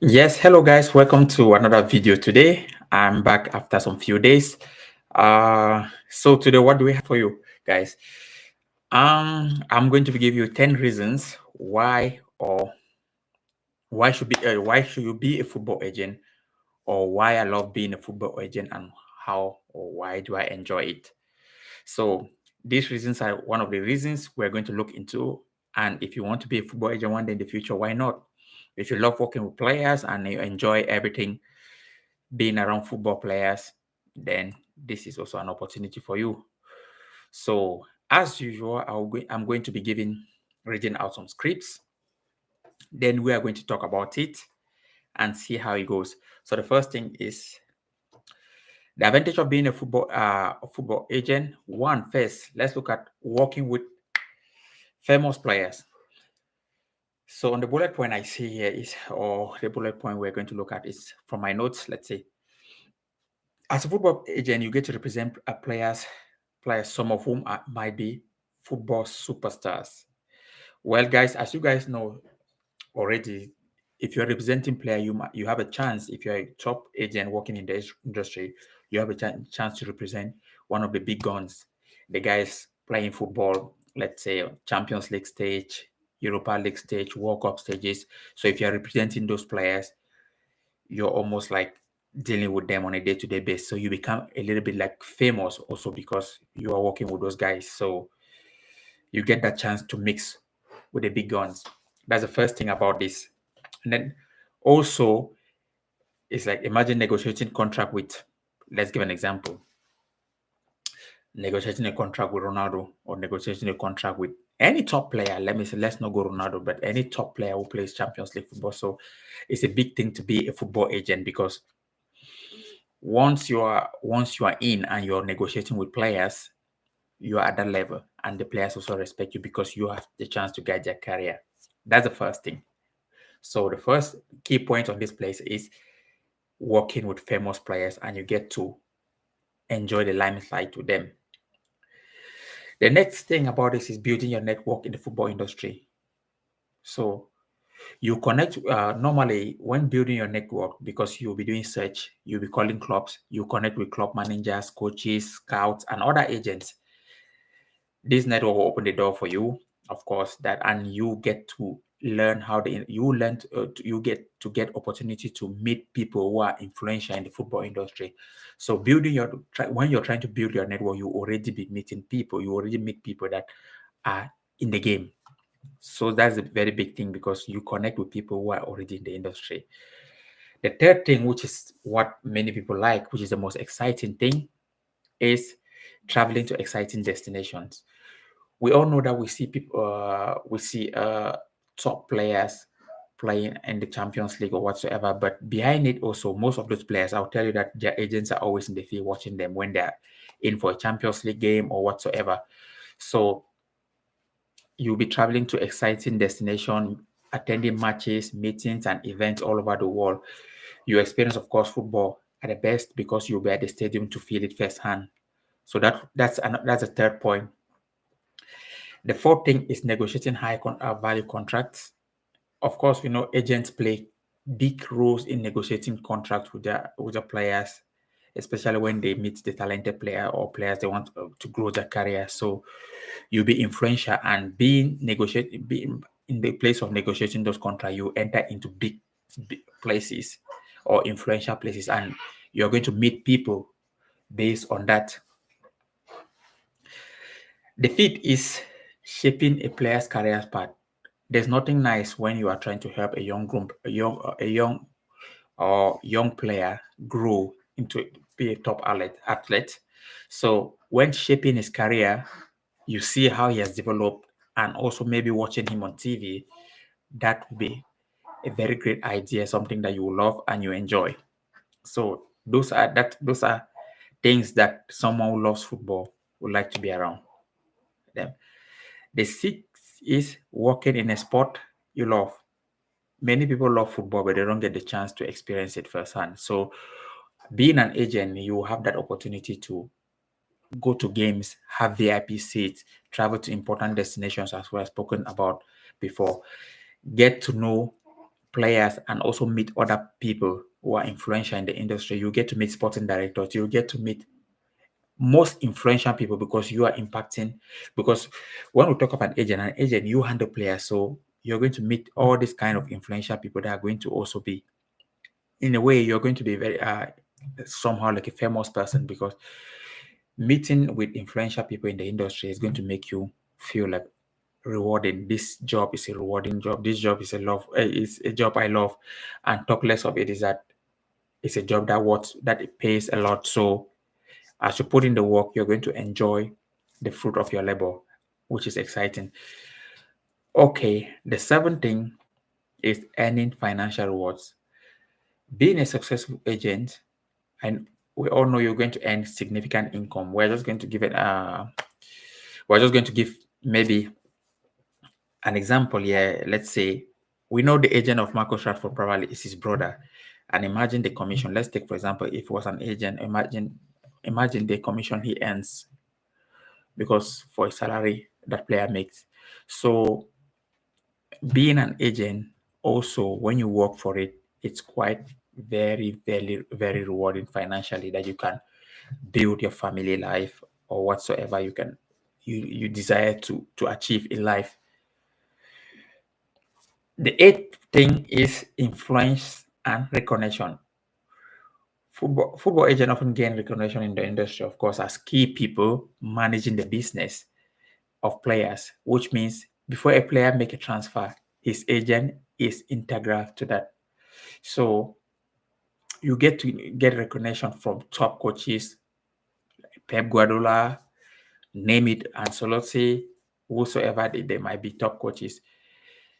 Yes, hello guys, welcome to another video today. I'm back after some few days. So today what do we have for you guys? I'm going to give you 10 reasons why should you be a football agent, or why I love being a football agent, and how or why do I enjoy it. So these reasons are one of the reasons we're going to look into. And if you want to be a football agent one day in the future, why not? If you love working with players and you enjoy everything being around football players, then this is also an opportunity for you. So, as usual, I'm going to be reading out some scripts. Then we are going to talk about it and see how it goes. So, the first thing is the advantage of being a football agent. One, first, let's look at working with famous players. So, on the bullet point I see here or the bullet point we're going to look at is from my notes. Let's say, as a football agent, you get to represent players, some of whom might be football superstars. Well, guys, as you guys know already, if you're representing player, you have a chance. If you're a top agent working in the industry, you have a chance to represent one of the big guns, the guys playing football. Let's say Champions League stage, Europa League stage, World Cup stages. So if you're representing those players, you're almost like dealing with them on a day-to-day basis. So you become a little bit like famous also because you are working with those guys. So you get that chance to mix with the big guns. That's the first thing about this. And then also, it's like imagine negotiating contract with, let's give an example, negotiating a contract with Ronaldo or negotiating a contract with any top player. Let me say, let's not go Ronaldo, but any top player who plays Champions League football. So it's a big thing to be a football agent because once you are in and you're negotiating with players, you are at that level, and the players also respect you because you have the chance to guide their career. That's the first thing. So the first key point on this place is working with famous players, and you get to enjoy the limelight with them. The next thing about this is building your network in the football industry. So you connect normally when building your network, because you'll be doing search, you'll be calling clubs, you connect with club managers, coaches, scouts, and other agents. This network will open the door for you, of course, that, and you get to learn how they you learn you get to get opportunity to meet people who are influential in the football industry. So when you're trying to build your network, you already be meeting people, you already meet people that are in the game. So that's a very big thing because you connect with people who are already in the industry. The third thing, which is what many people like, which is the most exciting thing, is traveling to exciting destinations. We all know that we see top players playing in the Champions League or whatsoever, but behind it also, most of those players, I'll tell you that their agents are always in the field watching them when they're in for a Champions League game or whatsoever. So you'll be traveling to exciting destination, attending matches, meetings, and events all over the world. You experience, of course, football at the best because you'll be at the stadium to feel it firsthand. So that's a third point. The fourth thing is negotiating value contracts. Of course, we know agents play big roles in negotiating contracts with the players, especially when they meet the talented player or players they want to grow their career. So you'll be influential, and being in the place of negotiating those contracts, you enter into big places or influential places, and you're going to meet people based on that. The fifth is shaping a player's career path. There's nothing nice when you are trying to help a young player grow into be a top athlete. So when shaping his career, you see how he has developed, and also maybe watching him on TV, that will be a very great idea, something that you will love and you enjoy. So those are things that someone who loves football would like to be around them. The sixth is working in a sport you love. Many people love football, but they don't get the chance to experience it firsthand. So, being an agent, you have that opportunity to go to games, have VIP seats, travel to important destinations, as we have spoken about before, get to know players and also meet other people who are influential in the industry. You get to meet sporting directors. You get to meet most influential people because you are impacting. Because when we talk of an agent, you handle players, so you're going to meet all these kind of influential people that are going to also be, in a way, you're going to be very somehow like a famous person, because meeting with influential people in the industry is going to make you feel like rewarding. This job is a rewarding job. This job is is a job I love, and talk less of it is that it's a job that it pays a lot. So as you put in the work, you're going to enjoy the fruit of your labor, which is exciting. Okay, the seventh thing is earning financial rewards. Being a successful agent, and we all know you're going to earn significant income. We're just going to give maybe an example here. Let's say we know the agent of Marcus Rashford probably is his brother, and imagine the commission. Let's take, for example, if it was an agent, imagine the commission he earns because for a salary that player makes. So being an agent, also when you work for it, it's quite very, very, very rewarding financially, that you can build your family life or whatsoever you desire to achieve in life. The eighth thing is influence and recognition. Football agents often gain recognition in the industry, of course, as key people managing the business of players, which means before a player make a transfer, his agent is integral to that. So you get to get recognition from top coaches, Pep Guardiola, name it, Ancelotti, whosoever they might be top coaches.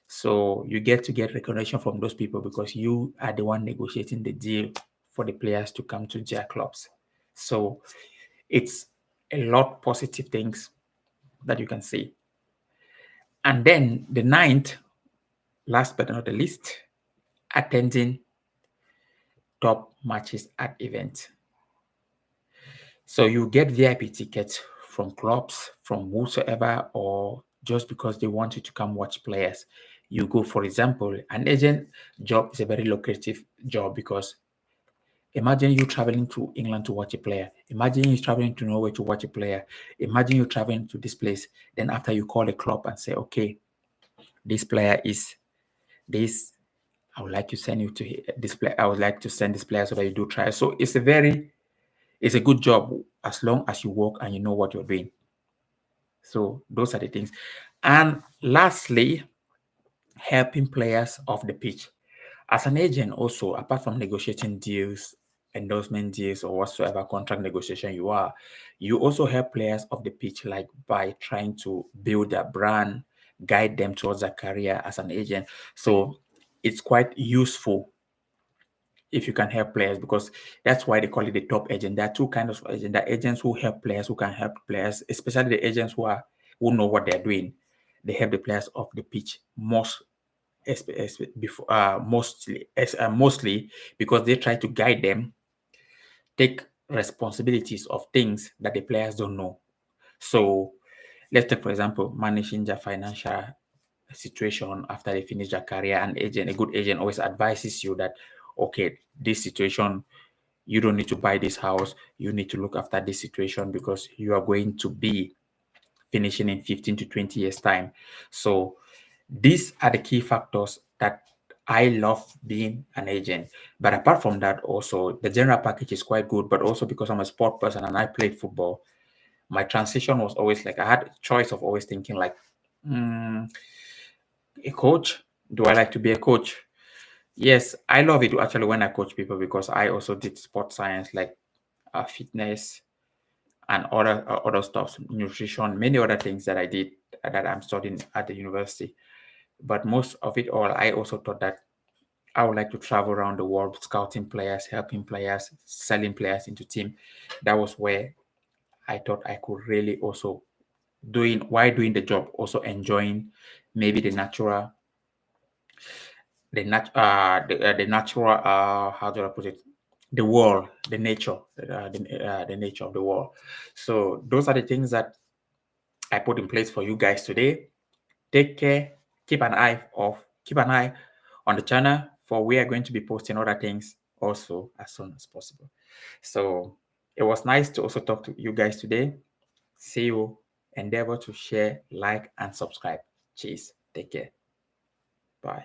So you get to get recognition from those people because you are the one negotiating the deal for the players to come to their clubs. So it's a lot positive things that you can see. And then the ninth, last but not the least, attending top matches at events. So you get VIP tickets from clubs, from whosoever, or just because they want you to come watch players. You go, for example, an agent job is a very lucrative job because imagine you traveling to England to watch a player. Imagine you traveling to Norway to watch a player. Imagine you traveling to this place. Then after you call a club and say, okay, this player is this. I would like to send you to this player. I would like to send this player so that you do try. So it's a good job as long as you work and you know what you're doing. So those are the things. And lastly, helping players off the pitch. As an agent, also, apart from negotiating deals, endorsement deals, or whatsoever contract negotiation you also help players off the pitch, like by trying to build their brand, guide them towards a career as an agent. So it's quite useful if you can help players, because that's why they call it the top agent. There are two kinds of agents. There are agents who help players, who can help players, especially the agents who know what they're doing. They help the players off the pitch mostly because they try to guide them, take responsibilities of things that the players don't know. So let's take, for example, managing their financial situation after they finish their career. A good agent always advises you that, okay, this situation, you don't need to buy this house. You need to look after this situation because you are going to be finishing in 15 to 20 years time. So these are the key factors that I love being an agent. But apart from that, also the general package is quite good. But also because I'm a sport person and I played football, my transition was always like I had a choice of always thinking like, a coach. Do I like to be a coach? Yes, I love it actually when I coach people because I also did sport science like fitness and other stuff, nutrition, many other things that I did that I'm studying at the university. But most of it all, I also thought that I would like to travel around the world, scouting players, helping players, selling players into team. That was where I thought I could really also doing the job, also enjoying maybe the natural, the natural, how do I put it, the world, the nature, the nature of the world. So those are the things that I put in place for you guys today. Take care. Keep an eye on the channel, for we are going to be posting other things also as soon as possible. So it was nice to also talk to you guys today. See you. Endeavor to share, like, and subscribe. Cheers. Take care. Bye.